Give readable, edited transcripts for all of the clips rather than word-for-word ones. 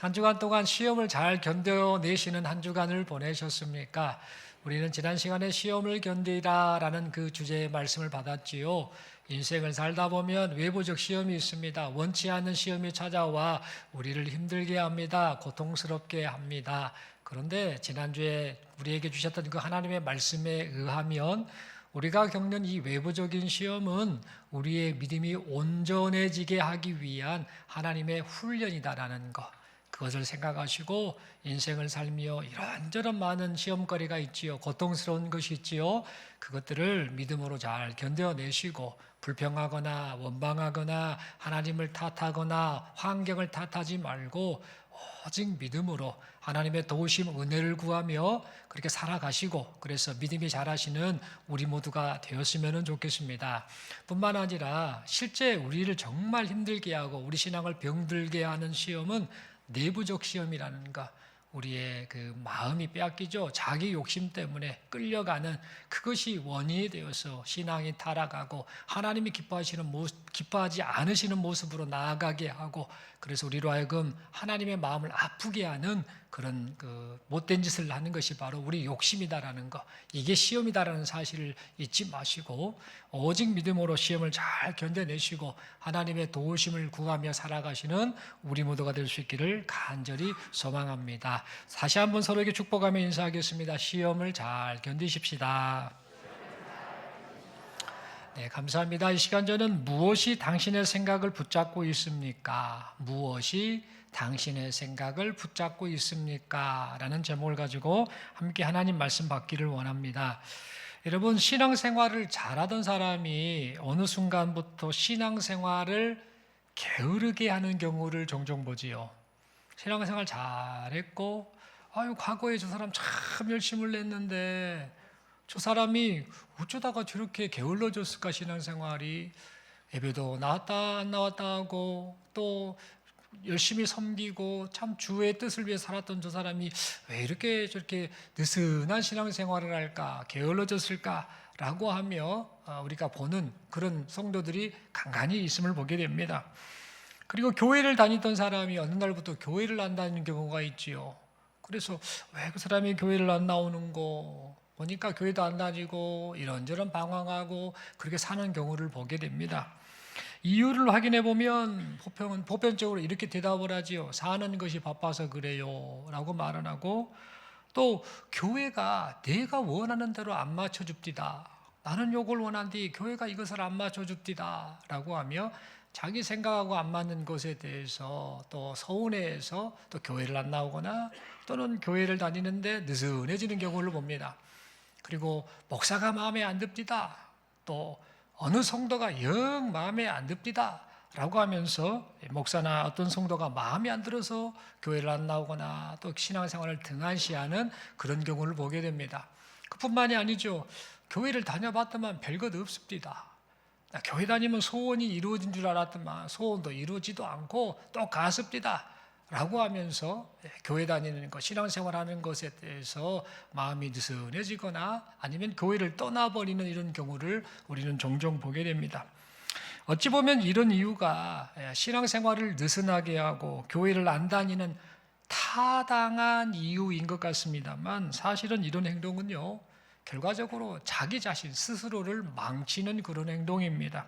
한 주간 동안 시험을 잘 견뎌내시는 한 주간을 보내셨습니까? 우리는 지난 시간에 시험을 견디라라는 그 주제의 말씀을 받았지요. 인생을 살다 보면 외부적 시험이 있습니다. 원치 않는 시험이 찾아와 우리를 힘들게 합니다. 고통스럽게 합니다. 그런데 지난주에 우리에게 주셨던 그 하나님의 말씀에 의하면 우리가 겪는 이 외부적인 시험은 우리의 믿음이 온전해지게 하기 위한 하나님의 훈련이다라는 것, 그것을 생각하시고 인생을 살며 이런저런 많은 시험거리가 있지요. 고통스러운 것이 있지요. 그것들을 믿음으로 잘 견뎌내시고 불평하거나 원망하거나 하나님을 탓하거나 환경을 탓하지 말고 오직 믿음으로 하나님의 도우심 은혜를 구하며 그렇게 살아가시고, 그래서 믿음이 자라시는 우리 모두가 되었으면 좋겠습니다. 뿐만 아니라 실제 우리를 정말 힘들게 하고 우리 신앙을 병들게 하는 시험은 내부적 시험이라는 것, 우리의 그 마음이 빼앗기죠. 자기 욕심 때문에 끌려가는 그것이 원인이 되어서 신앙이 타락하고 하나님이 기뻐하지 않으시는 모습으로 나아가게 하고, 그래서 우리로 하여금 하나님의 마음을 아프게 하는 그런 그 못된 짓을 하는 것이 바로 우리 욕심이다라는 것, 이게 시험이다라는 사실을 잊지 마시고 오직 믿음으로 시험을 잘 견뎌내시고 하나님의 도우심을 구하며 살아가시는 우리 모두가 될 수 있기를 간절히 소망합니다. 다시 한번 서로에게 축복하며 인사하겠습니다. 시험을 잘 견디십시다. 네, 감사합니다. 이 시간 저는 무엇이 당신의 생각을 붙잡고 있습니까? 무엇이 당신의 생각을 붙잡고 있습니까? 라는 제목을 가지고 함께 하나님 말씀 받기를 원합니다. 여러분, 신앙생활을 잘하던 사람이 어느 순간부터 신앙생활을 게으르게 하는 경우를 종종 보지요. 신앙생활 잘했고 과거에 저 사람 참 열심을 냈는데 저 사람이 어쩌다가 저렇게 게을러졌을까. 신앙생활이 예배도 나왔다 안 나왔다 하고 또 열심히 섬기고 참 주의 뜻을 위해 살았던 저 사람이 왜 이렇게 저렇게 느슨한 신앙생활을 할까, 게을러졌을까라고 하며 우리가 보는 그런 성도들이 간간히 있음을 보게 됩니다. 그리고 교회를 다니던 사람이 어느 날부터 교회를 안 다니는 경우가 있지요. 그래서 왜 그 사람이 교회를 안 나오는 거 보니까 교회도 안 다니고 이런저런 방황하고 그렇게 사는 경우를 보게 됩니다. 이유를 확인해 보면 보편적으로 이렇게 대답을 하지요. 사는 것이 바빠서 그래요 라고 말을 하고, 또 교회가 내가 원하는 대로 안 맞춰줍디다, 나는 요걸 원한디 교회가 이것을 안 맞춰줍디다 라고 하며 자기 생각하고 안 맞는 것에 대해서 또 서운해해서 또 교회를 안 나오거나 또는 교회를 다니는데 느슨해지는 경우를 봅니다. 그리고 목사가 마음에 안 듭디다, 또 어느 성도가 영 마음에 안 듭디다 라고 하면서 목사나 어떤 성도가 마음에 안 들어서 교회를 안 나오거나 또 신앙생활을 등한시하는 그런 경우를 보게 됩니다. 그뿐만이 아니죠. 교회를 다녀봤더만 별것 없습니다. 나 교회 다니면 소원이 이루어진 줄 알았더만 소원도 이루어지도 않고 또 가습디다 라고 하면서 교회 다니는 것, 신앙생활하는 것에 대해서 마음이 느슨해지거나 아니면 교회를 떠나버리는 이런 경우를 우리는 종종 보게 됩니다. 어찌 보면 이런 이유가 신앙생활을 느슨하게 하고 교회를 안 다니는 타당한 이유인 것 같습니다만, 사실은 이런 행동은요, 결과적으로 자기 자신 스스로를 망치는 그런 행동입니다.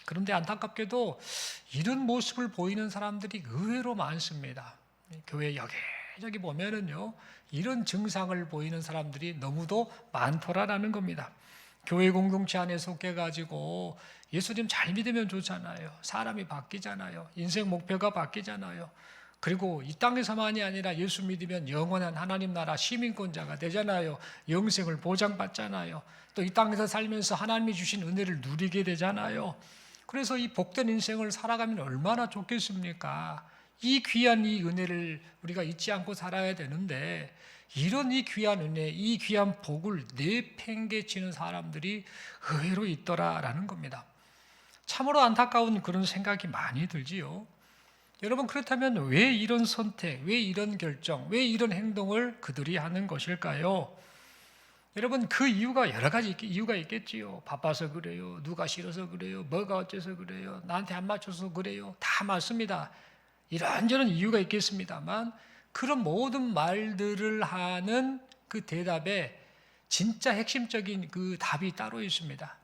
그런데 안타깝게도 이런 모습을 보이는 사람들이 의외로 많습니다. 교회 여기저기 보면은요, 이런 증상을 보이는 사람들이 너무도 많더라라는 겁니다. 교회 공동체 안에 속해가지고 예수님 잘 믿으면 좋잖아요. 사람이 바뀌잖아요. 인생 목표가 바뀌잖아요. 그리고 이 땅에서만이 아니라 예수 믿으면 영원한 하나님 나라 시민권자가 되잖아요. 영생을 보장받잖아요. 또 이 땅에서 살면서 하나님이 주신 은혜를 누리게 되잖아요. 그래서 이 복된 인생을 살아가면 얼마나 좋겠습니까? 이 귀한 이 은혜를 우리가 잊지 않고 살아야 되는데, 이런 이 귀한 은혜, 이 귀한 복을 내팽개치는 사람들이 의외로 있더라라는 겁니다. 참으로 안타까운 그런 생각이 많이 들지요. 여러분, 그렇다면 왜 이런 선택, 왜 이런 결정, 왜 이런 행동을 그들이 하는 것일까요? 여러분, 그 이유가 여러 가지 이유가 있겠지요. 바빠서 그래요, 누가 싫어서 그래요, 뭐가 어째서 그래요, 나한테 안 맞춰서 그래요, 다 맞습니다. 이런저런 이유가 있겠습니다만 그런 모든 말들을 하는 그 대답에 진짜 핵심적인 그 답이 따로 있습니다.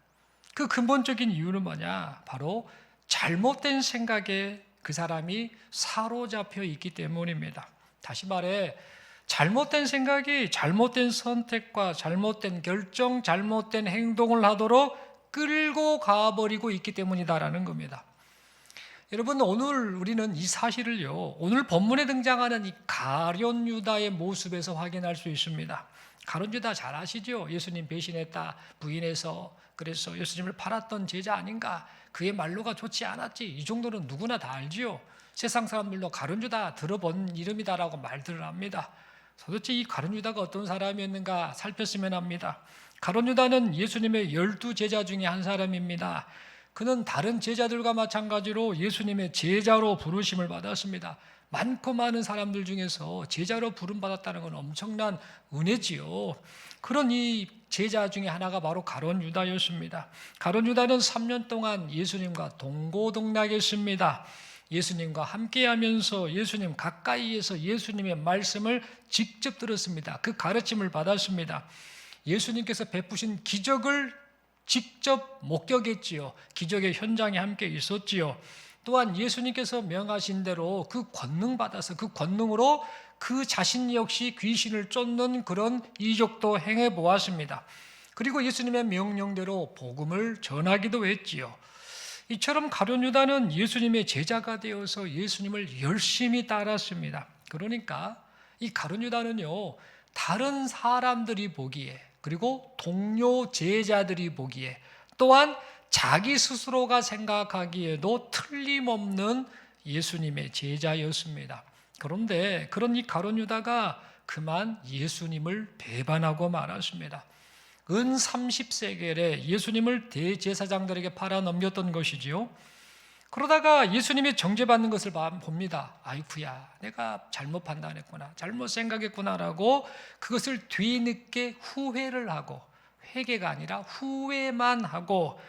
그 근본적인 이유는 뭐냐? 바로 잘못된 생각에 그 사람이 사로잡혀 있기 때문입니다. 다시 말해 잘못된 생각이 잘못된 선택과 잘못된 결정, 잘못된 행동을 하도록 끌고 가버리고 있기 때문이다라는 겁니다. 여러분, 오늘 우리는 이 사실을요, 오늘 본문에 등장하는 이 가룟 유다의 모습에서 확인할 수 있습니다. 가룟 유다 잘 아시죠? 예수님 배신했다 부인해서 그래서 예수님을 팔았던 제자 아닌가? 그의 말로가 좋지 않았지. 이 정도는 누구나 다 알지요. 세상 사람들도 가룟 유다 들어본 이름이다라고 말들을 합니다. 도대체 이 가룟 유다가 어떤 사람이었는가 살폈으면 합니다. 가룟 유다는 예수님의 12 제자 중에 한 사람입니다. 그는 다른 제자들과 마찬가지로 예수님의 제자로 부르심을 받았습니다. 많고 많은 사람들 중에서 제자로 부름받았다는 건 엄청난 은혜지요. 그런 이 제자 중에 하나가 바로 가룟 유다였습니다. 가룟 유다는 3년 동안 예수님과 동고동락했습니다. 예수님과 함께하면서 예수님 가까이에서 예수님의 말씀을 직접 들었습니다. 그 가르침을 받았습니다. 예수님께서 베푸신 기적을 직접 목격했지요. 기적의 현장에 함께 있었지요. 또한 예수님께서 명하신 대로 그 권능 받아서 그 권능으로 그 자신 역시 귀신을 쫓는 그런 이적도 행해 보았습니다. 그리고 예수님의 명령대로 복음을 전하기도 했지요. 이처럼 가룟 유다는 예수님의 제자가 되어서 예수님을 열심히 따랐습니다. 그러니까 이 가룟 유다는요, 다른 사람들이 보기에 그리고 동료 제자들이 보기에 또한 자기 스스로가 생각하기에도 틀림없는 예수님의 제자였습니다. 그런데 그런 이 가룟 유다가 그만 예수님을 배반하고 말았습니다. 은 30세겔에 예수님을 대제사장들에게 팔아 넘겼던 것이지요. 그러다가 예수님이 정죄받는 것을 봅니다. 아이쿠야, 내가 잘못 판단했구나, 잘못 생각했구나라고 그것을 뒤늦게 후회를 하고, 회개가 아니라 후회만 하고,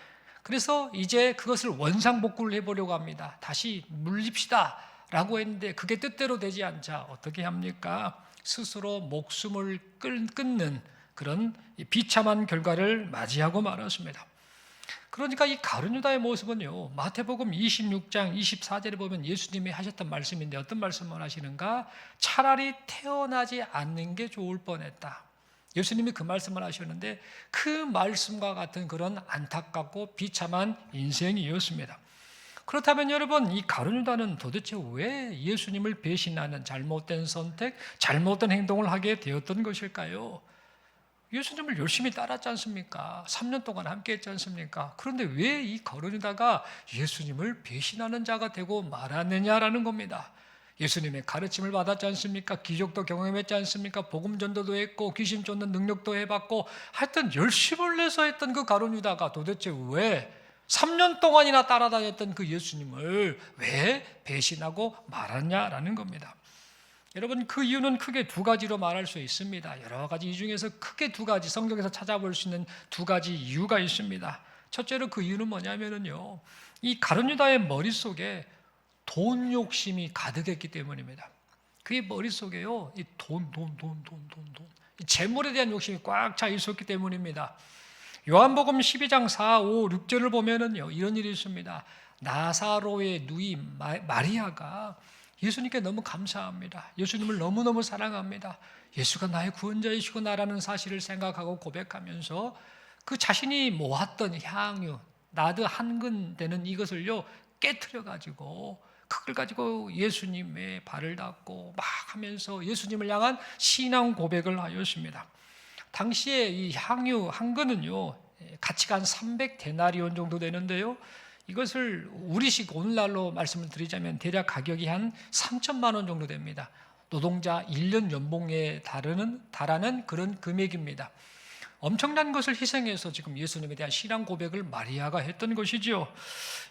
그래서 이제 그것을 원상복구를 해보려고 합니다. 다시 물립시다 라고 했는데 그게 뜻대로 되지 않자 어떻게 합니까? 스스로 목숨을 끊는 그런 비참한 결과를 맞이하고 말았습니다. 그러니까 이 가룟 유다의 모습은요, 마태복음 26장 24절에 보면 예수님이 하셨던 말씀인데 어떤 말씀을 하시는가? 차라리 태어나지 않는 게 좋을 뻔했다. 예수님이 그 말씀을 하셨는데 그 말씀과 같은 그런 안타깝고 비참한 인생이었습니다. 그렇다면 여러분, 이 가룟 유다는 도대체 왜 예수님을 배신하는 잘못된 선택, 잘못된 행동을 하게 되었던 것일까요? 예수님을 열심히 따랐지 않습니까? 3년 동안 함께 했지 않습니까? 그런데 왜 이 가룟 유다가 예수님을 배신하는 자가 되고 말았느냐라는 겁니다. 예수님의 가르침을 받았지 않습니까? 기적도 경험했지 않습니까? 복음 전도도 했고 귀신 쫓는 능력도 해봤고 하여튼 열심을 내서 했던 그 가룟 유다가 도대체 왜 3년 동안이나 따라다녔던 그 예수님을 왜 배신하고 말았냐라는 겁니다. 여러분, 그 이유는 크게 두 가지로 말할 수 있습니다. 여러 가지 이 중에서 크게 두 가지, 성경에서 찾아볼 수 있는 두 가지 이유가 있습니다. 첫째로 그 이유는 뭐냐면요, 이 가룟 유다의 머릿속에 돈 욕심이 가득했기 때문입니다. 그의 머릿속에요, 이 돈, 이 재물에 대한 욕심이 꽉 차 있었기 때문입니다. 요한복음 12장 4, 5, 6절을 보면은요, 이런 일이 있습니다. 나사로의 누이 마리아가 예수님께 너무 감사합니다. 예수님을 너무너무 사랑합니다. 예수가 나의 구원자이시구나라는 사실을 생각하고 고백하면서 그 자신이 모았던 향유, 나드 한 근 되는 이것을요, 깨트려가지고 그걸 가지고 예수님의 발을 닦고 막 하면서 예수님을 향한 신앙 고백을 하였습니다. 당시에 이 향유 한 근은요, 가치가 한 300데나리온 정도 되는데요, 이것을 우리식 오늘날로 말씀을 드리자면 대략 가격이 한 3천만 원 정도 됩니다. 노동자 1년 연봉에 달하는 그런 금액입니다. 엄청난 것을 희생해서 지금 예수님에 대한 신앙 고백을 마리아가 했던 것이지요.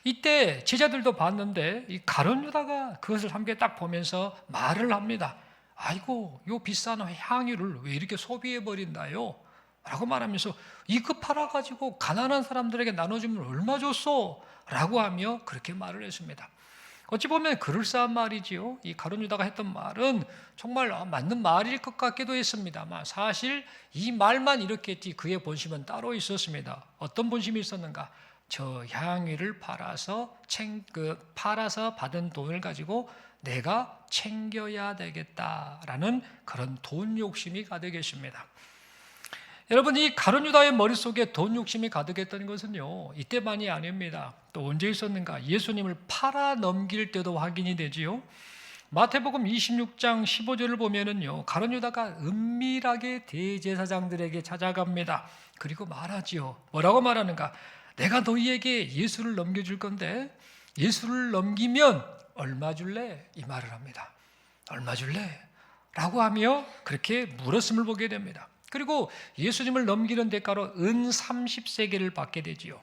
이때 제자들도 봤는데 이 가룟 유다가 그것을 함께 딱 보면서 말을 합니다. 아이고, 요 비싼 향유를 왜 이렇게 소비해 버린다요? 라고 말하면서 이거 팔아가지고 가난한 사람들에게 나눠주면 얼마 줬소? 라고 하며 그렇게 말을 했습니다. 어찌 보면 그럴싸한 말이지요. 이 가룟 유다가 했던 말은 정말 맞는 말일 것 같기도 했습니다만 사실 이 말만 이렇게 했지 그의 본심은 따로 있었습니다. 어떤 본심이 있었는가? 저 향유를 팔아서 받은 돈을 가지고 내가 챙겨야 되겠다라는 그런 돈 욕심이 가득했습니다. 여러분, 이 가룟 유다의 머릿속에 돈 욕심이 가득했던 것은요, 이때만이 아닙니다. 또 언제 있었는가? 예수님을 팔아 넘길 때도 확인이 되지요. 마태복음 26장 15절을 보면은요, 가룟 유다가 은밀하게 대제사장들에게 찾아갑니다. 그리고 말하지요. 뭐라고 말하는가? 내가 너희에게 예수를 넘겨줄 건데 예수를 넘기면 얼마 줄래? 이 말을 합니다. 얼마 줄래? 라고 하며 그렇게 물었음을 보게 됩니다. 그리고 예수님을 넘기는 대가로 은 30세겔을 받게 되지요.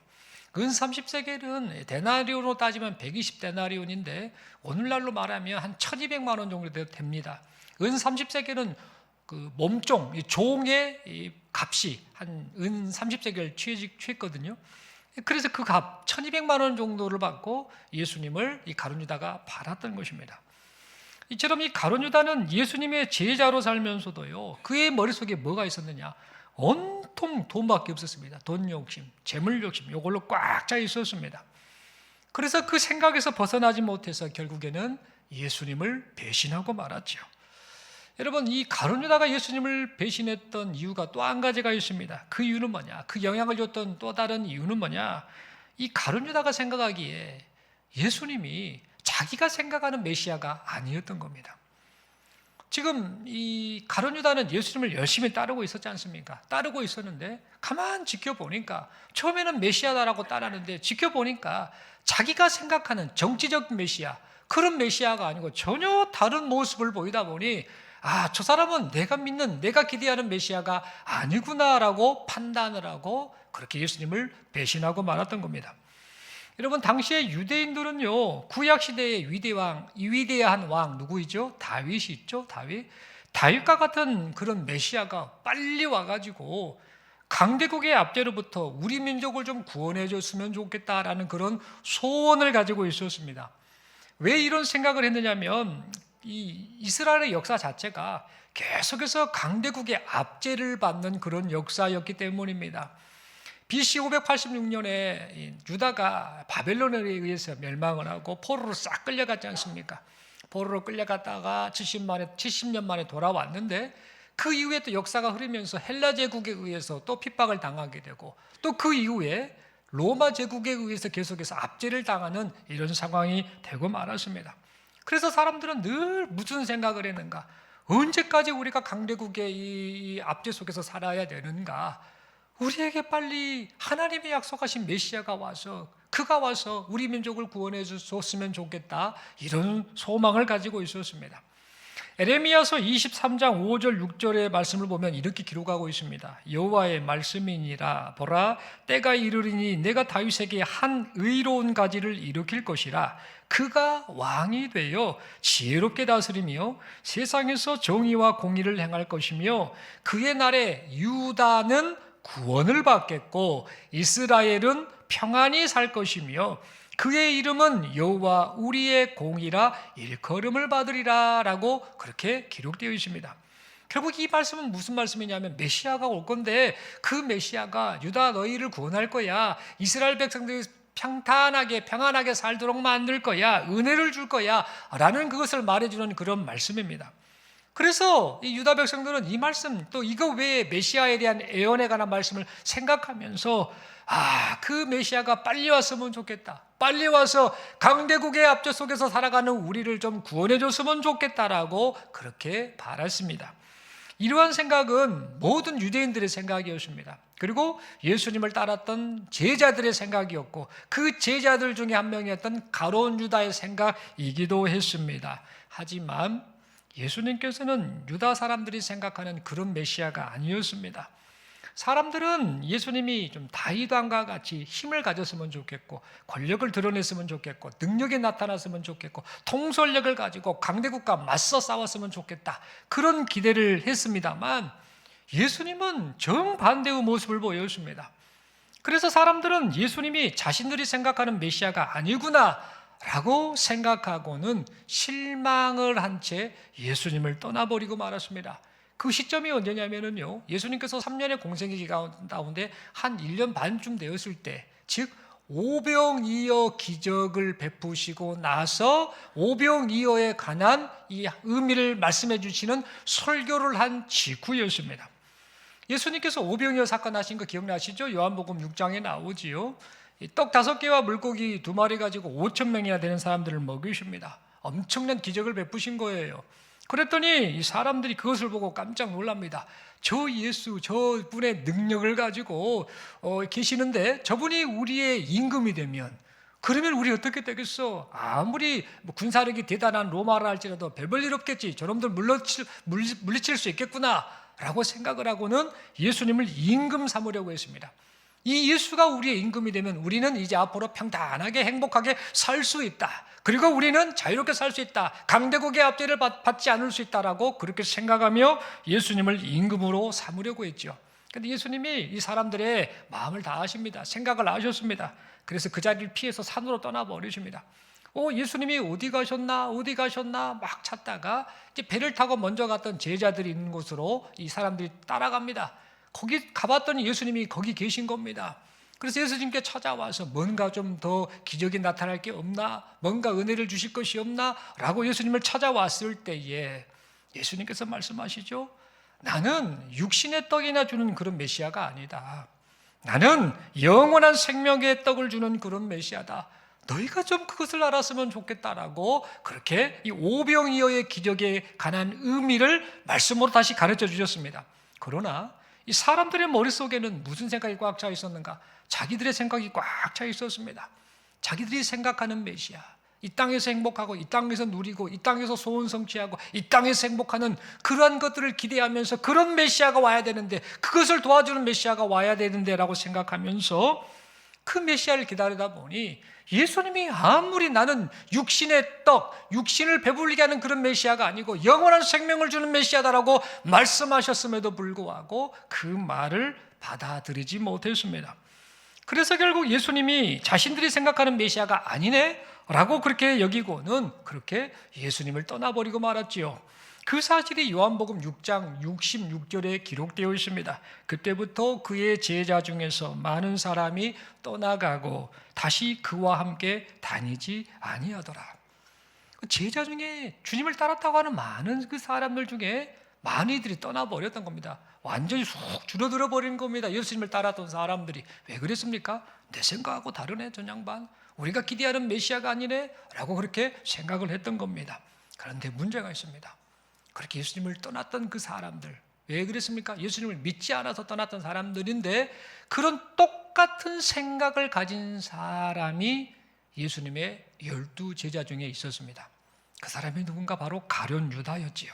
은 30세겔은 데나리온으로 따지면 120데나리온인데 오늘날로 말하면 한 1200만 원 정도 됩니다. 은 30세겔은 그 몸종, 종의 값이 한 은 30세겔 취했거든요. 그래서 그 값 1200만 원 정도를 받고 예수님을 이 가룟 유다가 팔았던 것입니다. 이처럼 이 가룟 유다는 예수님의 제자로 살면서도요, 그의 머릿속에 뭐가 있었느냐? 온통 돈밖에 없었습니다. 돈 욕심, 재물 욕심, 이걸로 꽉 차 있었습니다. 그래서 그 생각에서 벗어나지 못해서 결국에는 예수님을 배신하고 말았죠. 여러분, 이 가룟 유다가 예수님을 배신했던 이유가 또 한 가지가 있습니다. 그 이유는 뭐냐? 그 영향을 줬던 또 다른 이유는 뭐냐? 이 가룟 유다가 생각하기에 예수님이 자기가 생각하는 메시아가 아니었던 겁니다. 지금 이 가룟 유다는 예수님을 열심히 따르고 있었지 않습니까? 따르고 있었는데 가만 지켜보니까 처음에는 메시아다라고 따랐는데 지켜보니까 자기가 생각하는 정치적 메시아, 그런 메시아가 아니고 전혀 다른 모습을 보이다 보니 저 사람은 내가 믿는, 내가 기대하는 메시아가 아니구나라고 판단을 하고 그렇게 예수님을 배신하고 말았던 겁니다. 여러분, 당시에 유대인들은요, 구약시대의 위대한 왕 누구이죠? 다윗이 있죠? 다윗과 같은 그런 메시아가 빨리 와가지고 강대국의 압제로부터 우리 민족을 좀 구원해 줬으면 좋겠다라는 그런 소원을 가지고 있었습니다. 왜 이런 생각을 했느냐면 이 이스라엘의 역사 자체가 계속해서 강대국의 압제를 받는 그런 역사였기 때문입니다. BC 586년에 유다가 바벨론에 의해서 멸망을 하고 포로로 싹 끌려갔지 않습니까? 포로로 끌려갔다가 70년 만에 돌아왔는데 그 이후에 또 역사가 흐르면서 헬라 제국에 의해서 또 핍박을 당하게 되고 또 그 이후에 로마 제국에 의해서 계속해서 압제를 당하는 이런 상황이 되고 말았습니다. 그래서 사람들은 늘 무슨 생각을 했는가? 언제까지 우리가 강대국의 이 압제 속에서 살아야 되는가? 우리에게 빨리 하나님의 약속하신 메시아가 와서 그가 와서 우리 민족을 구원해 줬으면 좋겠다, 이런 소망을 가지고 있었습니다. 에레미야서 23장 5절 6절의 말씀을 보면 이렇게 기록하고 있습니다. 여호와의 말씀이니라. 보라, 때가 이르리니 내가 다윗에게 한 의로운 가지를 일으킬 것이라. 그가 왕이 되어 지혜롭게 다스리며 세상에서 정의와 공의를 행할 것이며 그의 날에 유다는 구원을 받겠고 이스라엘은 평안히 살 것이며 그의 이름은 여호와 우리의 공이라 일컬음을 받으리라 라고 그렇게 기록되어 있습니다. 결국 이 말씀은 무슨 말씀이냐면 메시아가 올 건데 그 메시아가 유다 너희를 구원할 거야, 이스라엘 백성들이 평안하게 살도록 만들 거야, 은혜를 줄 거야 라는 그것을 말해주는 그런 말씀입니다. 그래서 이 유다 백성들은 이 말씀, 또 이거 외에 메시아에 대한 예언에 관한 말씀을 생각하면서 그 메시아가 빨리 왔으면 좋겠다, 빨리 와서 강대국의 압제 속에서 살아가는 우리를 좀 구원해 줬으면 좋겠다라고 그렇게 바랐습니다. 이러한 생각은 모든 유대인들의 생각이었습니다. 그리고 예수님을 따랐던 제자들의 생각이었고 그 제자들 중에 한 명이었던 가룟 유다의 생각이기도 했습니다. 하지만 예수님께서는 유다 사람들이 생각하는 그런 메시아가 아니었습니다. 사람들은 예수님이 좀 다윗 왕과 같이 힘을 가졌으면 좋겠고 권력을 드러냈으면 좋겠고 능력이 나타났으면 좋겠고 통솔력을 가지고 강대국과 맞서 싸웠으면 좋겠다, 그런 기대를 했습니다만 예수님은 정반대의 모습을 보여줍니다. 그래서 사람들은 예수님이 자신들이 생각하는 메시아가 아니구나 라고 생각하고는 실망을 한 채 예수님을 떠나버리고 말았습니다. 그 시점이 언제냐면요, 예수님께서 3년의 공생의 기간 가운데 한 1년 반쯤 되었을 때, 즉 오병이어 기적을 베푸시고 나서 오병이어에 관한 이 의미를 말씀해 주시는 설교를 한 직후였습니다. 예수님께서 오병이어 사건 하신 거 기억나시죠? 요한복음 6장에 나오지요. 떡 5개와 물고기 2마리 가지고 5천 명이나 되는 사람들을 먹이십니다. 엄청난 기적을 베푸신 거예요. 그랬더니 이 사람들이 그것을 보고 깜짝 놀랍니다. 저 예수, 저 분의 능력을 가지고 계시는데 저분이 우리의 임금이 되면, 그러면 우리 어떻게 되겠어? 아무리 군사력이 대단한 로마라 할지라도 별볼일 없겠지. 저놈들 물리칠 수 있겠구나 라고 생각을 하고는 예수님을 임금 삼으려고 했습니다. 이 예수가 우리의 임금이 되면 우리는 이제 앞으로 평탄하게 행복하게 살 수 있다. 그리고 우리는 자유롭게 살 수 있다. 강대국의 압제를 받지 않을 수 있다라고 그렇게 생각하며 예수님을 임금으로 삼으려고 했죠. 그런데 예수님이 이 사람들의 마음을 다 아십니다. 생각을 아셨습니다. 그래서 그 자리를 피해서 산으로 떠나버리십니다. 예수님이 어디 가셨나 막 찾다가 이제 배를 타고 먼저 갔던 제자들이 있는 곳으로 이 사람들이 따라갑니다. 거기 가봤더니 예수님이 거기 계신 겁니다. 그래서 예수님께 찾아와서 뭔가 좀 더 기적이 나타날 게 없나? 뭔가 은혜를 주실 것이 없나? 라고 예수님을 찾아왔을 때에 예수님께서 말씀하시죠. 나는 육신의 떡이나 주는 그런 메시아가 아니다. 나는 영원한 생명의 떡을 주는 그런 메시아다. 너희가 좀 그것을 알았으면 좋겠다라고 그렇게 이 오병이어의 기적에 관한 의미를 말씀으로 다시 가르쳐 주셨습니다. 그러나 이 사람들의 머릿속에는 무슨 생각이 꽉 차 있었는가? 자기들의 생각이 꽉 차 있었습니다. 자기들이 생각하는 메시아, 이 땅에서 행복하고 이 땅에서 누리고 이 땅에서 소원 성취하고 이 땅에서 행복하는 그러한 것들을 기대하면서 그런 메시아가 와야 되는데, 그것을 도와주는 메시아가 와야 되는데 라고 생각하면서 그 메시아를 기다리다 보니 예수님이 아무리 나는 육신의 떡, 육신을 배불리게 하는 그런 메시아가 아니고 영원한 생명을 주는 메시아다라고 말씀하셨음에도 불구하고 그 말을 받아들이지 못했습니다. 그래서 결국 예수님이 자신들이 생각하는 메시아가 아니네 라고 그렇게 여기고는 그렇게 예수님을 떠나버리고 말았지요. 그 사실이 요한복음 6장 66절에 기록되어 있습니다. 그때부터 그의 제자 중에서 많은 사람이 떠나가고 다시 그와 함께 다니지 아니하더라. 제자 중에 주님을 따랐다고 하는 많은 그 사람들 중에 많이들이 떠나버렸던 겁니다. 완전히 쑥 줄어들어 버린 겁니다. 예수님을 따랐던 사람들이. 왜 그랬습니까? 내 생각하고 다르네 저 양반. 우리가 기대하는 메시아가 아니네 라고 그렇게 생각을 했던 겁니다. 그런데 문제가 있습니다. 그렇게 예수님을 떠났던 그 사람들, 왜 그랬습니까? 예수님을 믿지 않아서 떠났던 사람들인데 그런 똑같은 생각을 가진 사람이 예수님의 12 제자 중에 있었습니다. 그 사람이 누군가? 바로 가룟 유다였지요.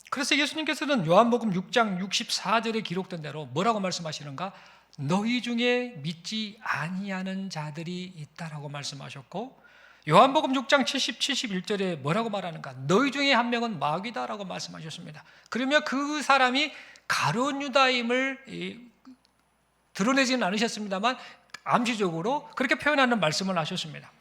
그래서 예수님께서는 요한복음 6장 64절에 기록된 대로 뭐라고 말씀하시는가? 너희 중에 믿지 아니하는 자들이 있다라고 말씀하셨고, 요한복음 6장 70, 71절에 뭐라고 말하는가? 너희 중에 한 명은 마귀다라고 말씀하셨습니다. 그러면 그 사람이 가룟 유다임을 드러내지는 않으셨습니다만 암시적으로 그렇게 표현하는 말씀을 하셨습니다.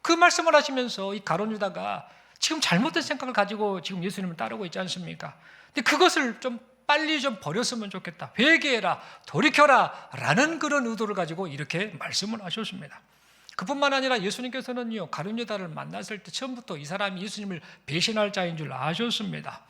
그 말씀을 하시면서 이 가룟 유다가 지금 잘못된 생각을 가지고 지금 예수님을 따르고 있지 않습니까? 근데 그것을 좀 빨리 좀 버렸으면 좋겠다. 회개해라, 돌이켜라 라는 그런 의도를 가지고 이렇게 말씀을 하셨습니다. 그뿐만 아니라 예수님께서는요, 가룟 유다를 만났을 때 처음부터 이 사람이 예수님을 배신할 자인 줄 아셨습니다.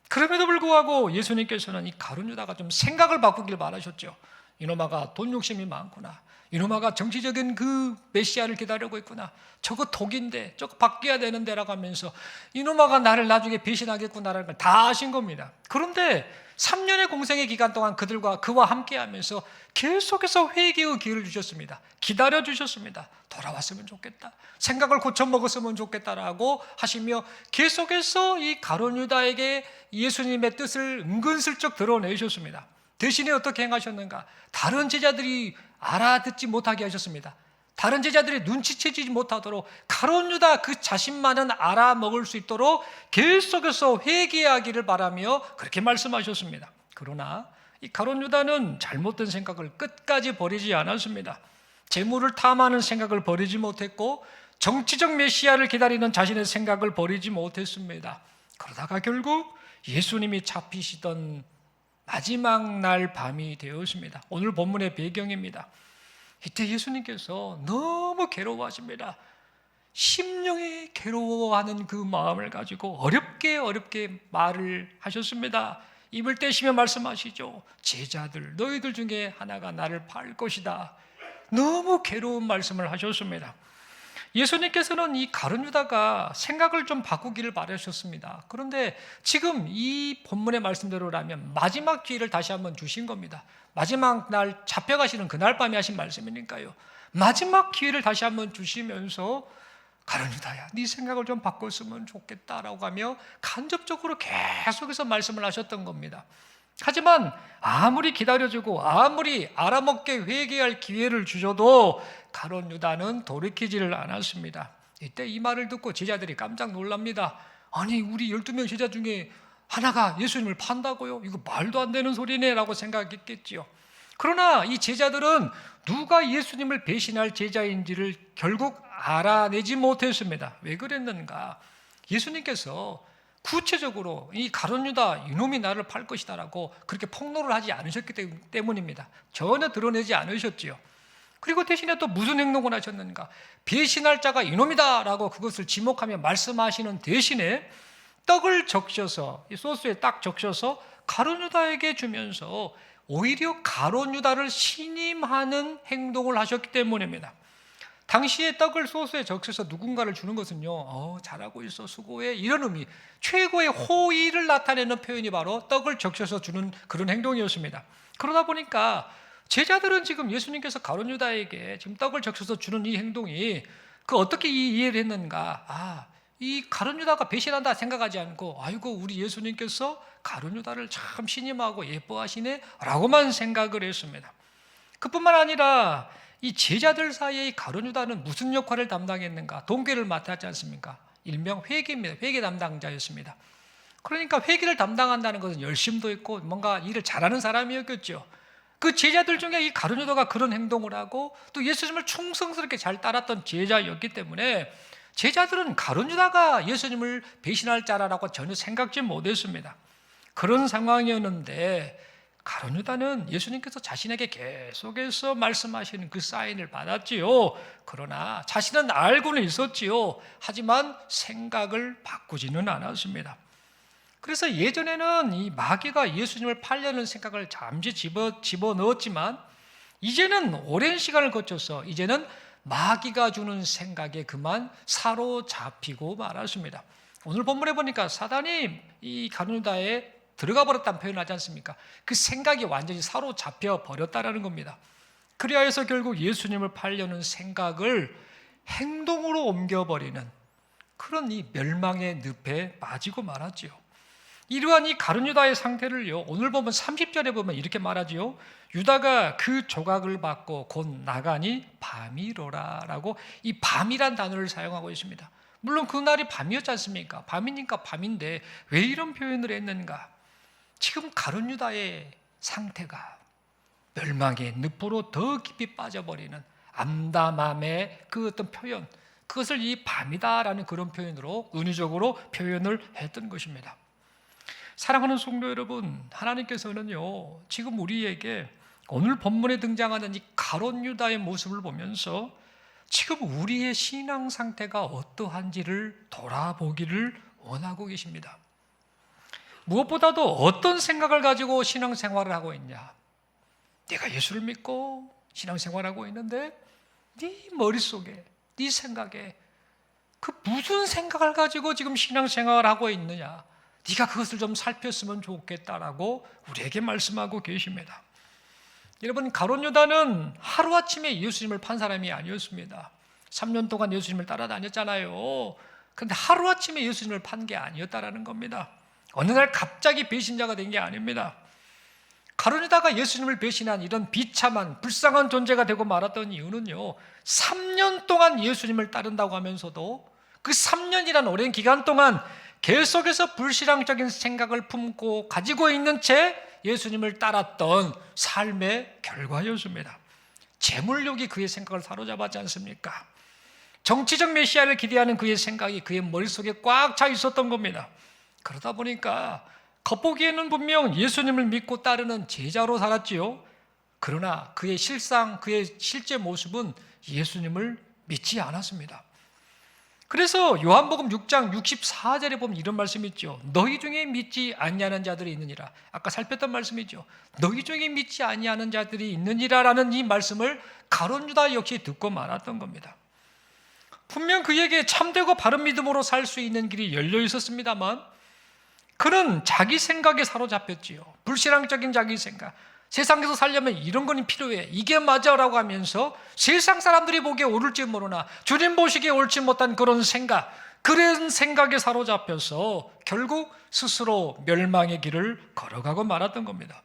그럼에도 불구하고 예수님께서는 이 가룟 유다가 좀 생각을 바꾸길 바라셨죠. 이놈아가 돈 욕심이 많구나. 이놈아가 정치적인 그 메시아를 기다리고 있구나. 저거 독인데 저거 바뀌어야 되는데 라고 하면서 이놈아가 나를 나중에 배신하겠구나라는 걸 다 아신 겁니다. 그런데 3년의 공생의 기간 동안 그와 함께 하면서 계속해서 회개의 기회를 주셨습니다. 기다려 주셨습니다. 돌아왔으면 좋겠다. 생각을 고쳐 먹었으면 좋겠다라고 하시며 계속해서 이 가룟 유다에게 예수님의 뜻을 은근슬쩍 드러내셨습니다. 대신에 어떻게 행하셨는가? 다른 제자들이 알아듣지 못하게 하셨습니다. 다른 제자들이 눈치채지 못하도록 가룟 유다 그 자신만은 알아먹을 수 있도록 계속해서 회개하기를 바라며 그렇게 말씀하셨습니다. 그러나 이 가룟 유다는 잘못된 생각을 끝까지 버리지 않았습니다. 재물을 탐하는 생각을 버리지 못했고, 정치적 메시아를 기다리는 자신의 생각을 버리지 못했습니다. 그러다가 결국 예수님이 잡히시던 마지막 날 밤이 되었습니다. 오늘 본문의 배경입니다. 이때 예수님께서 너무 괴로워하십니다. 심령이 괴로워하는 그 마음을 가지고 어렵게 말을 하셨습니다. 입을 떼시며 말씀하시죠. 제자들, 너희들 중에 하나가 나를 팔 것이다. 너무 괴로운 말씀을 하셨습니다. 예수님께서는 이 가룟 유다가 생각을 좀 바꾸기를 바라셨습니다. 그런데 지금 이 본문의 말씀대로라면 마지막 기회를 다시 한번 주신 겁니다. 마지막 날 잡혀가시는 그날 밤에 하신 말씀이니까요. 마지막 기회를 다시 한번 주시면서 가룟 유다야, 네 생각을 좀 바꿨으면 좋겠다라고 하며 간접적으로 계속해서 말씀을 하셨던 겁니다. 하지만 아무리 기다려주고 아무리 알아먹게 회개할 기회를 주셔도 가룟 유다는 돌이키지를 않았습니다. 이때 이 말을 듣고 제자들이 깜짝 놀랍니다. 아니, 우리 12명 제자 중에 하나가 예수님을 판다고요? 이거 말도 안 되는 소리네 라고 생각했겠지요. 그러나 이 제자들은 누가 예수님을 배신할 제자인지를 결국 알아내지 못했습니다. 왜 그랬는가? 예수님께서 구체적으로 이 가룟 유다, 이놈이 나를 팔 것이다라고 그렇게 폭로를 하지 않으셨기 때문입니다. 전혀 드러내지 않으셨지요. 그리고 대신에 또 무슨 행동을 하셨는가? 배신할 자가 이놈이다라고 그것을 지목하며 말씀하시는 대신에 떡을 적셔서, 이 소스에 딱 적셔서 가룟 유다에게 주면서 오히려 가룟 유다를 신임하는 행동을 하셨기 때문입니다. 당시에 떡을 소스에 적셔서 누군가를 주는 것은요, 잘하고 있어, 수고해, 이런 의미, 최고의 호의를 나타내는 표현이 바로 떡을 적셔서 주는 그런 행동이었습니다. 그러다 보니까 제자들은 지금 예수님께서 가룟 유다에게 지금 떡을 적셔서 주는 이 행동이 어떻게 이해를 했는가? 이 가룟 유다가 배신한다 생각하지 않고, 아이고, 우리 예수님께서 가룟 유다를 참 신임하고 예뻐하시네 라고만 생각을 했습니다. 그뿐만 아니라 이 제자들 사이에 이 가룟 유다는 무슨 역할을 담당했는가? 동괴를 맡았지 않습니까? 일명 회계입니다. 회계 담당자였습니다. 그러니까 회계를 담당한다는 것은 열심도 있고 뭔가 일을 잘하는 사람이었겠죠. 그 제자들 중에 이 가룟 유다가 그런 행동을 하고 또 예수님을 충성스럽게 잘 따랐던 제자였기 때문에 제자들은 가룟 유다가 예수님을 배신할 자라고 전혀 생각지 못했습니다. 그런 상황이었는데 가룟 유다는 예수님께서 자신에게 계속해서 말씀하시는 그 사인을 받았지요. 그러나 자신은 알고는 있었지요. 하지만 생각을 바꾸지는 않았습니다. 그래서 예전에는 이 마귀가 예수님을 팔려는 생각을 잠시 집어넣었지만 이제는 오랜 시간을 거쳐서 이제는 마귀가 주는 생각에 그만 사로잡히고 말았습니다. 오늘 본문에 보니까 사단이 이 가룟 유다에 들어가 버렸다는 표현을 하지 않습니까? 그 생각이 완전히 사로잡혀 버렸다라는 겁니다. 그리하여서 결국 예수님을 팔려는 생각을 행동으로 옮겨버리는 그런 이 멸망의 늪에 빠지고 말았지요. 이러한 이 가룟 유다의 상태를요, 오늘 보면 30절에 보면 이렇게 말하지요. 유다가 그 조각을 받고 곧 나가니 밤이로라 라고 이 밤이란 단어를 사용하고 있습니다. 물론 그날이 밤이었지 않습니까? 밤이니까 밤인데 왜 이런 표현을 했는가? 지금 가룟 유다의 상태가 멸망의 늪으로 더 깊이 빠져버리는 암담함의 그 어떤 표현, 그것을 이 밤이다라는 그런 표현으로 은유적으로 표현을 했던 것입니다. 사랑하는 성도 여러분, 하나님께서는요, 지금 우리에게 오늘 본문에 등장하는 이 가룟 유다의 모습을 보면서 지금 우리의 신앙 상태가 어떠한지를 돌아보기를 원하고 계십니다. 무엇보다도 어떤 생각을 가지고 신앙생활을 하고 있냐? 내가 예수를 믿고 신앙생활하고 있는데 네 머릿속에, 네 생각에 그 무슨 생각을 가지고 지금 신앙생활을 하고 있느냐? 네가 그것을 좀 살폈으면 좋겠다라고 우리에게 말씀하고 계십니다. 여러분, 가룟 유다는 하루아침에 예수님을 판 사람이 아니었습니다. 3년 동안 예수님을 따라다녔잖아요. 그런데 하루아침에 예수님을 판 게 아니었다라는 겁니다. 어느 날 갑자기 배신자가 된 게 아닙니다. 가룟 유다가 예수님을 배신한 이런 비참한 불쌍한 존재가 되고 말았던 이유는요, 3년 동안 예수님을 따른다고 하면서도 그 3년이란 오랜 기간 동안 계속해서 불신앙적인 생각을 품고 가지고 있는 채 예수님을 따랐던 삶의 결과였습니다. 재물욕이 그의 생각을 사로잡았지 않습니까? 정치적 메시아를 기대하는 그의 생각이 그의 머릿속에 꽉 차 있었던 겁니다. 그러다 보니까 겉보기에는 분명 예수님을 믿고 따르는 제자로 살았지요. 그러나 그의 실상, 그의 실제 모습은 예수님을 믿지 않았습니다. 그래서 요한복음 6장 64절에 보면 이런 말씀이 있죠. 너희 중에 믿지 아니하는 자들이 있느니라. 아까 살폈던 말씀이죠. 너희 중에 믿지 아니하는 자들이 있느니라 라는 이 말씀을 가룟 유다 역시 듣고 말았던 겁니다. 분명 그에게 참되고 바른 믿음으로 살 수 있는 길이 열려 있었습니다만 그는 자기 생각에 사로잡혔지요. 불신앙적인 자기 생각. 세상에서 살려면 이런 건 필요해. 이게 맞아라고 하면서 세상 사람들이 보기에 옳을지 모르나 주님 보시기에 옳지 못한 그런 생각에 사로잡혀서 결국 스스로 멸망의 길을 걸어가고 말았던 겁니다.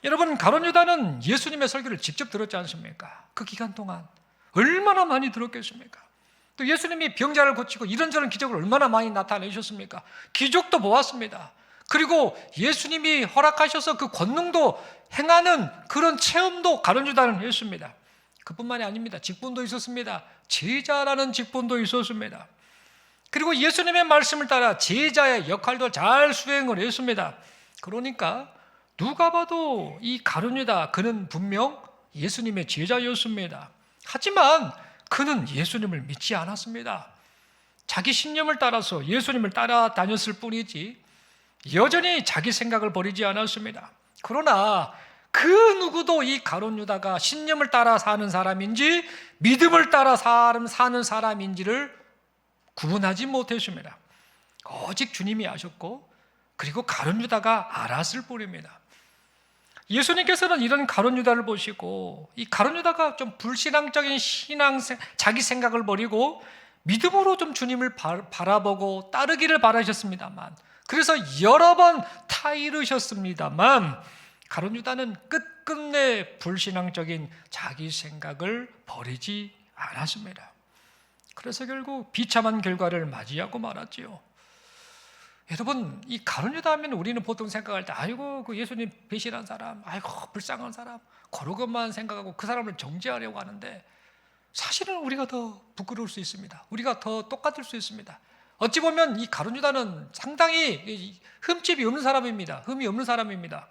여러분, 가룟 유다는 예수님의 설교를 직접 들었지 않습니까? 그 기간 동안 얼마나 많이 들었겠습니까? 또 예수님이 병자를 고치고 이런저런 기적을 얼마나 많이 나타내셨습니까? 기적도 보았습니다. 그리고 예수님이 허락하셔서 그 권능도 행하는 그런 체험도 가룟 유다는 했습니다. 그뿐만이 아닙니다. 직분도 있었습니다. 제자라는 직분도 있었습니다. 그리고 예수님의 말씀을 따라 제자의 역할도 잘 수행을 했습니다. 그러니까 누가 봐도 이 가룟 유다, 그는 분명 예수님의 제자였습니다. 하지만 그는 예수님을 믿지 않았습니다. 자기 신념을 따라서 예수님을 따라다녔을 뿐이지 여전히 자기 생각을 버리지 않았습니다. 그러나 그 누구도 이 가룟 유다가 신념을 따라 사는 사람인지 믿음을 따라 사는 사람인지를 구분하지 못했습니다. 오직 주님이 아셨고 그리고 가룟 유다가 알았을 뿐입니다. 예수님께서는 이런 가룟 유다를 보시고 이 가룟 유다가 좀 불신앙적인 자기 생각을 버리고 믿음으로 좀 주님을 바라보고 따르기를 바라셨습니다만 그래서 여러 번 타이르셨습니다만 가룟 유다는 끝끝내 불신앙적인 자기 생각을 버리지 않았습니다. 그래서 결국 비참한 결과를 맞이하고 말았지요. 여러분, 이 가룟 유다 하면 우리는 보통 생각할 때 아이고 그 예수님 배신한 사람, 아이고 불쌍한 사람, 그런 것만 생각하고 그 사람을 정죄하려고 하는데 사실은 우리가 더 부끄러울 수 있습니다. 우리가 더 똑같을 수 있습니다. 어찌 보면 이 가룟 유다는 상당히 흠집이 없는 사람입니다. 흠이 없는 사람입니다.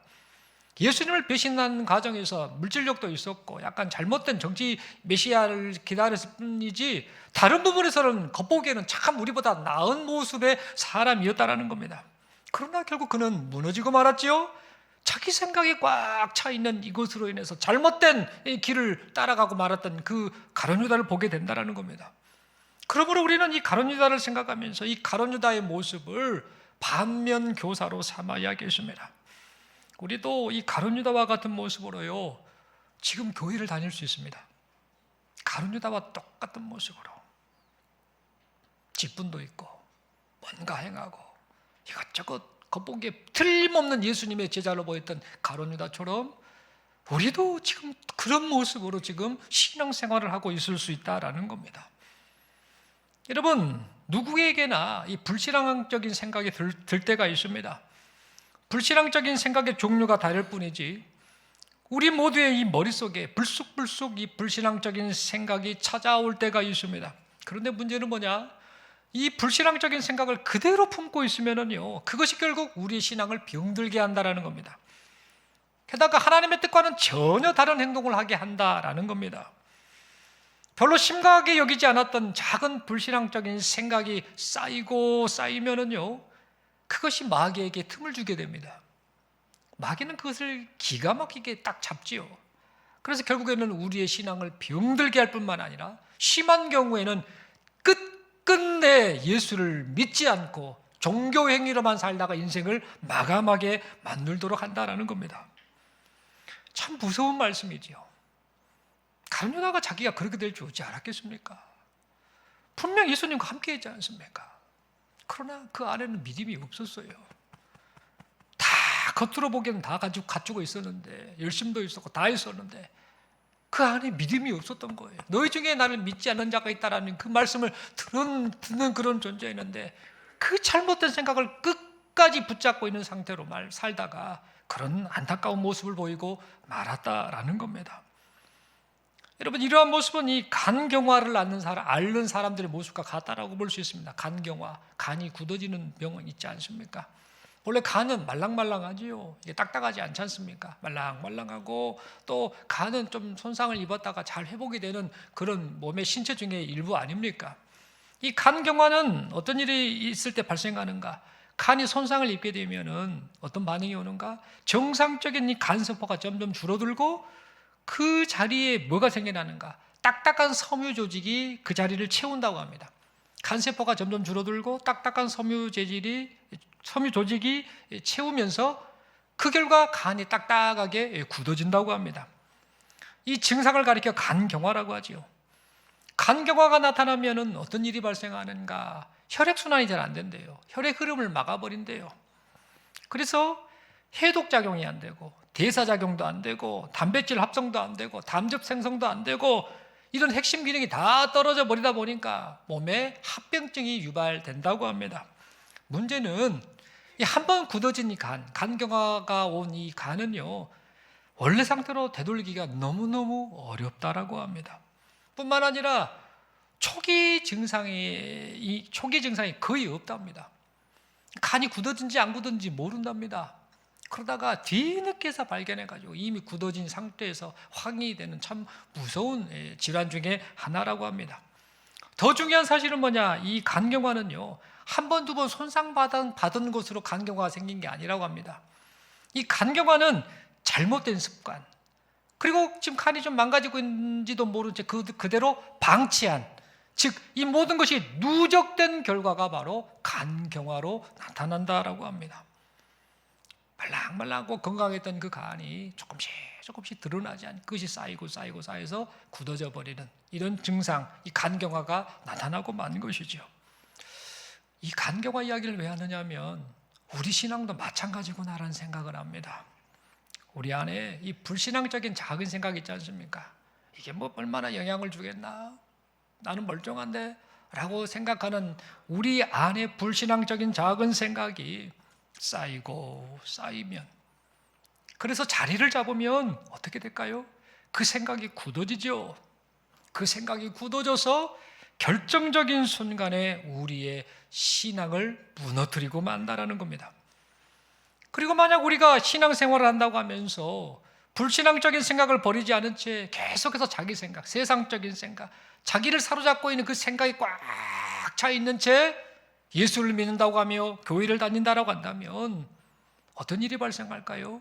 예수님을 배신한 과정에서 물질력도 있었고 약간 잘못된 정치 메시아를 기다렸을 뿐이지 다른 부분에서는 겉보기에는 참 우리보다 나은 모습의 사람이었다라는 겁니다. 그러나 결국 그는 무너지고 말았지요. 자기 생각이 꽉 차 있는 이것으로 인해서 잘못된 길을 따라가고 말았던 그 가룟 유다를 보게 된다는 겁니다. 그러므로 우리는 이 가룟 유다를 생각하면서 이 가룟 유다의 모습을 반면 교사로 삼아야겠습니다. 우리도 이 가룟 유다와 같은 모습으로요 지금 교회를 다닐 수 있습니다. 가룟 유다와 똑같은 모습으로 직분도 있고 뭔가 행하고 이것저것 겉보기에 틀림없는 예수님의 제자로 보였던 가룟 유다처럼 우리도 지금 그런 모습으로 지금 신앙생활을 하고 있을 수 있다라는 겁니다. 여러분, 누구에게나 이 불신앙적인 생각이 들 때가 있습니다. 불신앙적인 생각의 종류가 다를 뿐이지 우리 모두의 이 머릿속에 불쑥불쑥 이 불신앙적인 생각이 찾아올 때가 있습니다. 그런데 문제는 뭐냐? 이 불신앙적인 생각을 그대로 품고 있으면은요 그것이 결국 우리의 신앙을 병들게 한다라는 겁니다. 게다가 하나님의 뜻과는 전혀 다른 행동을 하게 한다라는 겁니다. 별로 심각하게 여기지 않았던 작은 불신앙적인 생각이 쌓이면은요 그것이 마귀에게 틈을 주게 됩니다. 마귀는 그것을 기가 막히게 딱 잡지요. 그래서 결국에는 우리의 신앙을 병들게 할 뿐만 아니라 심한 경우에는 끝끝내 예수를 믿지 않고 종교 행위로만 살다가 인생을 마감하게 만들도록 한다는 겁니다. 참 무서운 말씀이지요. 가룟 유다가 자기가 그렇게 될 줄 어찌 알았겠습니까? 분명 예수님과 함께 했지 않습니까? 그러나 그 안에는 믿음이 없었어요. 다 겉으로 보기에는 다 갖추고 있었는데 열심도 있었고 다 있었는데 그 안에 믿음이 없었던 거예요. 너희 중에 나를 믿지 않는 자가 있다라는 그 말씀을 듣는 그런 존재였는데 그 잘못된 생각을 끝까지 붙잡고 있는 상태로 살다가 그런 안타까운 모습을 보이고 말았다라는 겁니다. 여러분, 이러한 모습은 이 간경화를 앓는 사람들의 모습과 같다라고 볼 수 있습니다. 간경화, 간이 굳어지는 병은 있지 않습니까? 원래 간은 말랑말랑하지요. 이게 딱딱하지 않지 않습니까? 말랑말랑하고, 또 간은 좀 손상을 입었다가 잘 회복이 되는 그런 몸의 신체 중에 일부 아닙니까? 이 간경화는 어떤 일이 있을 때 발생하는가? 간이 손상을 입게 되면은 어떤 반응이 오는가? 정상적인 이 간세포가 점점 줄어들고, 그 자리에 뭐가 생겨나는가? 딱딱한 섬유 조직이 그 자리를 채운다고 합니다. 간세포가 점점 줄어들고 딱딱한 섬유 조직이 채우면서 그 결과 간이 딱딱하게 굳어진다고 합니다. 이 증상을 가리켜 간경화라고 하지요. 간경화가 나타나면 어떤 일이 발생하는가? 혈액순환이 잘 안 된대요. 혈액 흐름을 막아버린대요. 그래서 해독작용이 안 되고, 대사작용도 안 되고, 단백질 합성도 안 되고, 담즙 생성도 안 되고, 이런 핵심 기능이 다 떨어져 버리다 보니까 몸에 합병증이 유발된다고 합니다. 문제는 한 번 굳어진 이 간경화가 온 이 간은요, 원래 상태로 되돌리기가 너무너무 어렵다라고 합니다. 뿐만 아니라 초기 증상이 거의 없답니다. 간이 굳어진지 안 굳어진지 모른답니다. 그러다가 뒤늦게서 발견해가지고 이미 굳어진 상태에서 확인이 되는 참 무서운 질환 중에 하나라고 합니다. 더 중요한 사실은 뭐냐? 이 간경화는요, 한 번, 두 번 손상받은 것으로 간경화가 생긴 게 아니라고 합니다. 이 간경화는 잘못된 습관, 그리고 지금 간이 좀 망가지고 있는지도 모른 채 그대로 방치한, 즉 이 모든 것이 누적된 결과가 바로 간경화로 나타난다라고 합니다. 말랑말랑하고 건강했던 그 간이 조금씩 드러나지 않고 그것이 쌓여서 굳어져 버리는 이런 증상, 이 간경화가 나타나고 만 것이죠. 이 간경화 이야기를 왜 하느냐면 우리 신앙도 마찬가지구나라는 생각을 합니다. 우리 안에 이 불신앙적인 작은 생각 있지 않습니까? 이게 뭐 얼마나 영향을 주겠나? 나는 멀쩡한데? 라고 생각하는 우리 안에 불신앙적인 작은 생각이 쌓이면, 그래서 자리를 잡으면 어떻게 될까요? 그 생각이 굳어지죠. 그 생각이 굳어져서 결정적인 순간에 우리의 신앙을 무너뜨리고 만다라는 겁니다. 그리고 만약 우리가 신앙생활을 한다고 하면서 불신앙적인 생각을 버리지 않은 채 계속해서 자기 생각, 세상적인 생각, 자기를 사로잡고 있는 그 생각이 꽉 차 있는 채 예수를 믿는다고 하며 교회를 다닌다라고 한다면 어떤 일이 발생할까요?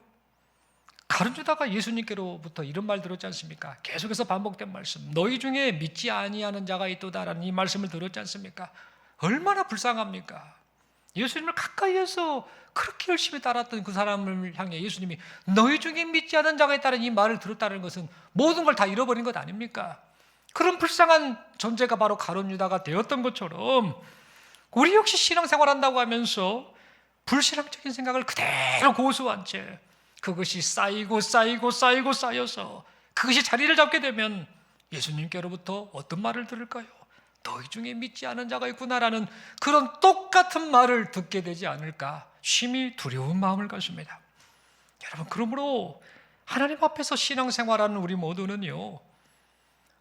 가룟유다가 예수님께로부터 이런 말 들었지 않습니까? 계속해서 반복된 말씀, 너희 중에 믿지 아니하는 자가 있도다라는 이 말씀을 들었지 않습니까? 얼마나 불쌍합니까? 예수님을 가까이에서 그렇게 열심히 따랐던 그 사람을 향해 예수님이 너희 중에 믿지 않는 자가 있다는 이 말을 들었다는 것은 모든 걸 다 잃어버린 것 아닙니까? 그런 불쌍한 존재가 바로 가룟유다가 되었던 것처럼 우리 역시 신앙생활한다고 하면서 불신앙적인 생각을 그대로 고수한 채 그것이 쌓여서 그것이 자리를 잡게 되면 예수님께로부터 어떤 말을 들을까요? 너희 중에 믿지 않은 자가 있구나라는 그런 똑같은 말을 듣게 되지 않을까 심히 두려운 마음을 가집니다. 여러분, 그러므로 하나님 앞에서 신앙생활하는 우리 모두는요,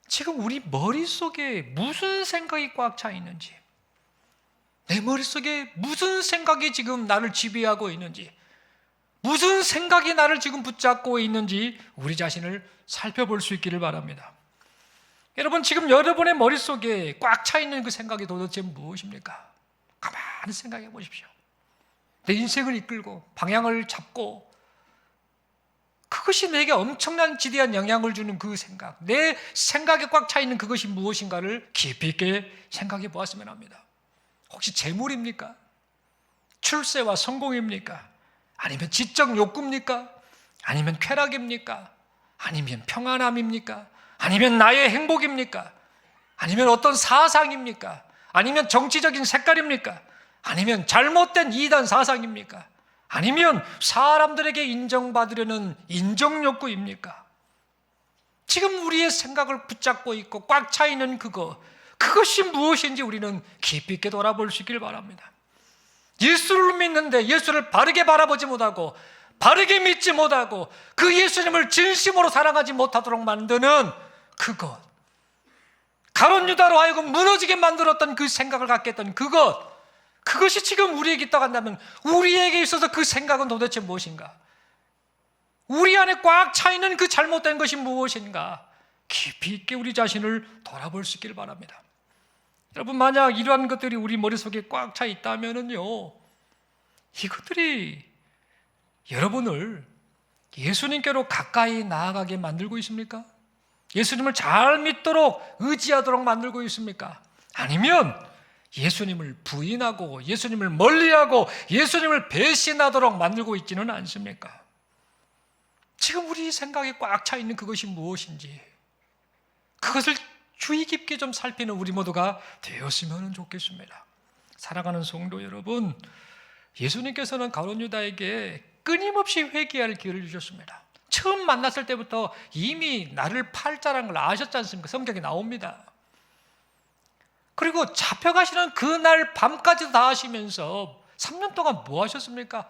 지금 우리 머릿속에 무슨 생각이 꽉 차 있는지, 내 머릿속에 무슨 생각이 지금 나를 지배하고 있는지, 무슨 생각이 나를 지금 붙잡고 있는지 우리 자신을 살펴볼 수 있기를 바랍니다. 여러분, 지금 여러분의 머릿속에 꽉 차 있는 그 생각이 도대체 무엇입니까? 가만히 생각해 보십시오. 내 인생을 이끌고 방향을 잡고 그것이 내게 엄청난 지대한 영향을 주는 그 생각, 내 생각에 꽉 차 있는 그것이 무엇인가를 깊이 있게 생각해 보았으면 합니다. 혹시 재물입니까? 출세와 성공입니까? 아니면 지적 욕구입니까? 아니면 쾌락입니까? 아니면 평안함입니까? 아니면 나의 행복입니까? 아니면 어떤 사상입니까? 아니면 정치적인 색깔입니까? 아니면 잘못된 이단 사상입니까? 아니면 사람들에게 인정받으려는 인정욕구입니까? 지금 우리의 생각을 붙잡고 있고 꽉 차 있는 그것이 무엇인지 우리는 깊이 있게 돌아볼 수 있길 바랍니다. 예수를 믿는데 예수를 바르게 바라보지 못하고 바르게 믿지 못하고 그 예수님을 진심으로 사랑하지 못하도록 만드는 그것, 가룟 유다로 하여금 무너지게 만들었던 그 생각을 갖게 했던 그것이 지금 우리에게 있다고 한다면 우리에게 있어서 그 생각은 도대체 무엇인가? 우리 안에 꽉 차 있는 그 잘못된 것이 무엇인가? 깊이 있게 우리 자신을 돌아볼 수 있기를 바랍니다. 여러분, 만약 이러한 것들이 우리 머릿속에 꽉 차 있다면은요, 이것들이 여러분을 예수님께로 가까이 나아가게 만들고 있습니까? 예수님을 잘 믿도록 의지하도록 만들고 있습니까? 아니면 예수님을 부인하고 예수님을 멀리하고 예수님을 배신하도록 만들고 있지는 않습니까? 지금 우리 생각에 꽉 차 있는 그것이 무엇인지 그것을 주의 깊게 좀 살피는 우리 모두가 되었으면 좋겠습니다. 사랑하는 성도 여러분, 예수님께서는 가룟 유다에게 끊임없이 회개할 기회를 주셨습니다. 처음 만났을 때부터 이미 나를 팔 자라는 걸 아셨지 않습니까? 성경에 나옵니다. 그리고 잡혀가시는 그날 밤까지도 다 하시면서 3년 동안 뭐 하셨습니까?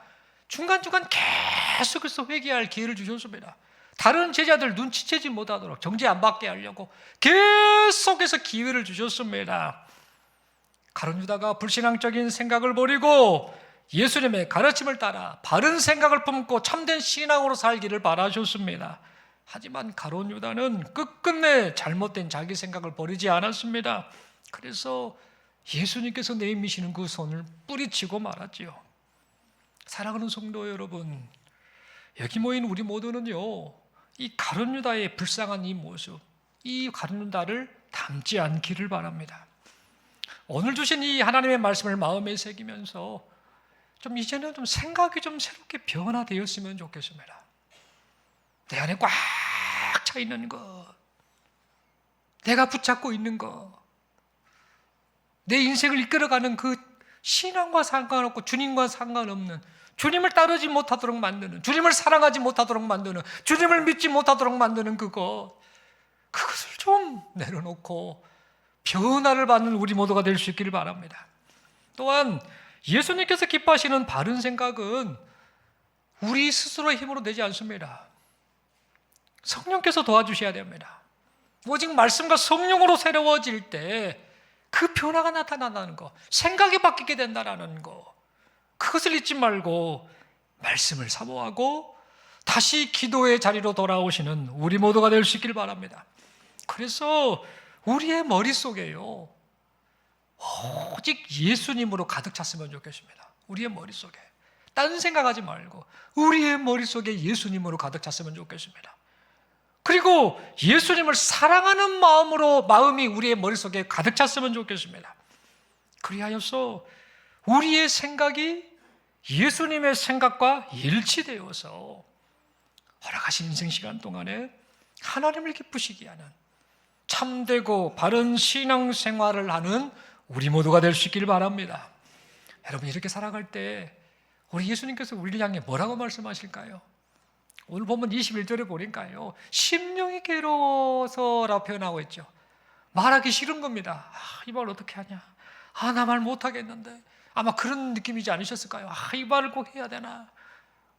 중간중간 계속해서 회개할 기회를 주셨습니다. 다른 제자들 눈치채지 못하도록, 정죄 안 받게 하려고 계속해서 기회를 주셨습니다. 가룟 유다가 불신앙적인 생각을 버리고 예수님의 가르침을 따라 바른 생각을 품고 참된 신앙으로 살기를 바라셨습니다. 하지만 가룟 유다는 끝끝내 잘못된 자기 생각을 버리지 않았습니다. 그래서 예수님께서 내미시는 그 손을 뿌리치고 말았지요. 사랑하는 성도 여러분, 여기 모인 우리 모두는요, 이 가룟 유다의 불쌍한 이 모습, 이 가룟 유다를 닮지 않기를 바랍니다. 오늘 주신 이 하나님의 말씀을 마음에 새기면서 좀 이제는 좀 생각이 좀 새롭게 변화되었으면 좋겠습니다. 내 안에 꽉 차 있는 것, 내가 붙잡고 있는 것, 내 인생을 이끌어가는 그 신앙과 상관없고 주님과 상관없는, 주님을 따르지 못하도록 만드는, 주님을 사랑하지 못하도록 만드는, 주님을 믿지 못하도록 만드는 그것을 좀 내려놓고 변화를 받는 우리 모두가 될 수 있기를 바랍니다. 또한 예수님께서 기뻐하시는 바른 생각은 우리 스스로의 힘으로 되지 않습니다. 성령께서 도와주셔야 됩니다. 오직 말씀과 성령으로 새로워질 때 그 변화가 나타난다는 것, 생각이 바뀌게 된다는 것, 그것을 잊지 말고 말씀을 사모하고 다시 기도의 자리로 돌아오시는 우리 모두가 될 수 있기를 바랍니다. 그래서 우리의 머릿속에요, 오직 예수님으로 가득 찼으면 좋겠습니다. 우리의 머릿속에 다른 생각하지 말고 우리의 머릿속에 예수님으로 가득 찼으면 좋겠습니다. 그리고 예수님을 사랑하는 마음이 우리의 머릿속에 가득 찼으면 좋겠습니다. 그리하여서 우리의 생각이 예수님의 생각과 일치되어서 허락하신 인생 시간 동안에 하나님을 기쁘시게 하는 참되고 바른 신앙생활을 하는 우리 모두가 될 수 있기를 바랍니다. 여러분, 이렇게 살아갈 때 우리 예수님께서 우리를 향해 뭐라고 말씀하실까요? 오늘 보면 21절에 보니까요, 심령이 괴로워서라고 표현하고 있죠. 말하기 싫은 겁니다. 이 말 어떻게 하냐, 나 말 못하겠는데, 아마 그런 느낌이지 않으셨을까요? 이 말을 꼭 해야 되나,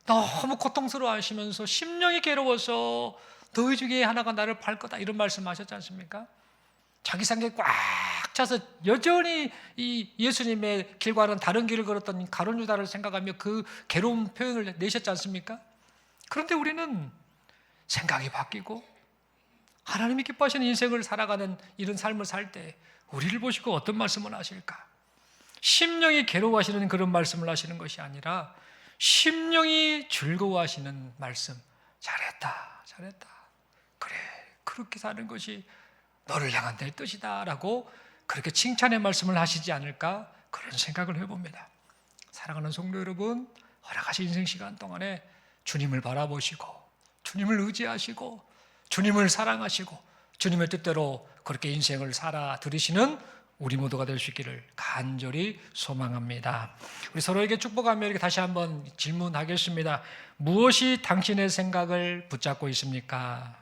너무 고통스러워 하시면서 심령이 괴로워서 너희 중에 하나가 나를 팔 거다, 이런 말씀하셨지 않습니까? 자기 생각이 꽉 차서 여전히 이 예수님의 길과는 다른 길을 걸었던 가룟 유다를 생각하며 그 괴로운 표현을 내셨지 않습니까? 그런데 우리는 생각이 바뀌고 하나님이 기뻐하시는 인생을 살아가는 이런 삶을 살 때 우리를 보시고 어떤 말씀을 하실까? 심령이 괴로워하시는 그런 말씀을 하시는 것이 아니라 심령이 즐거워하시는 말씀, 잘했다, 그래, 그렇게 사는 것이 너를 향한 내 뜻이다 라고 그렇게 칭찬의 말씀을 하시지 않을까, 그런 생각을 해봅니다. 사랑하는 성도 여러분, 허락하신 인생 시간 동안에 주님을 바라보시고 주님을 의지하시고 주님을 사랑하시고 주님의 뜻대로 그렇게 인생을 살아들이시는 우리 모두가 될 수 있기를 간절히 소망합니다. 우리 서로에게 축복하며 이렇게 다시 한번 질문하겠습니다. 무엇이 당신의 생각을 붙잡고 있습니까?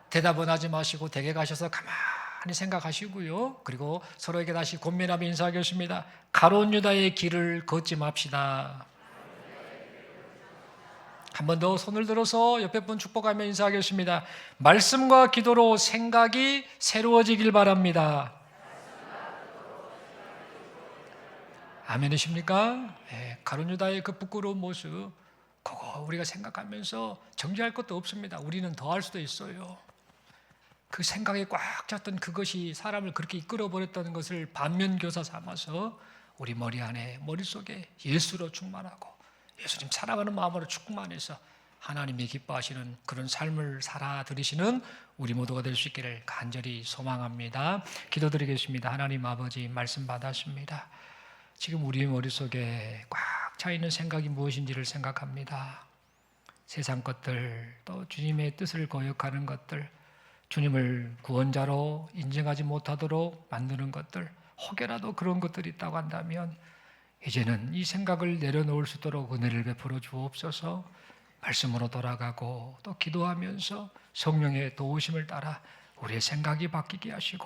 대답은 하지 마시고 댁에 가셔서 가만히 생각하시고요. 그리고 서로에게 다시 권면하며 인사하겠습니다. 가룟 유다의 길을 걷지 맙시다. 한 번 더 손을 들어서 옆에 분 축복하며 인사하겠습니다. 말씀과 기도로 생각이 새로워지길 바랍니다. 아멘이십니까? 네, 가룟 유다의 그 부끄러운 모습, 그거 우리가 생각하면서 정죄할 것도 없습니다. 우리는 더 할 수도 있어요. 그 생각에 꽉 찼던 그것이 사람을 그렇게 이끌어버렸다는 것을 반면교사 삼아서 우리 머리 안에, 머릿속에 예수로 충만하고 예수님 사랑하는 마음으로 충만해서 하나님이 기뻐하시는 그런 삶을 살아들이시는 우리 모두가 될 수 있기를 간절히 소망합니다. 기도드리겠습니다. 하나님 아버지, 말씀 받았습니다. 지금 우리 머릿속에 꽉 차 있는 생각이 무엇인지를 생각합니다. 세상 것들, 또 주님의 뜻을 거역하는 것들, 주님을 구원자로 인정하지 못하도록 만드는 것들, 혹여라도 그런 것들이 있다고 한다면 이제는 이 생각을 내려놓을 수 있도록 은혜를 베풀어 주옵소서. 말씀으로 돌아가고 또 기도하면서 성령의 도우심을 따라 우리의 생각이 바뀌게 하시고,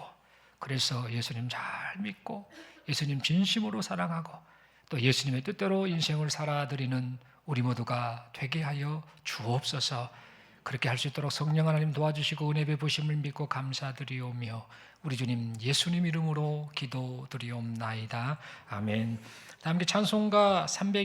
그래서 예수님 잘 믿고 예수님 진심으로 사랑하고 또 예수님의 뜻대로 인생을 살아드리는 우리 모두가 되게 하여 주옵소서. 그렇게 할 수 있도록 성령 하나님 도와주시고 은혜 베푸심을 믿고 감사드리오며 우리 주님 예수님 이름으로 기도드리옵나이다. 아멘. 다 함께 찬송가 300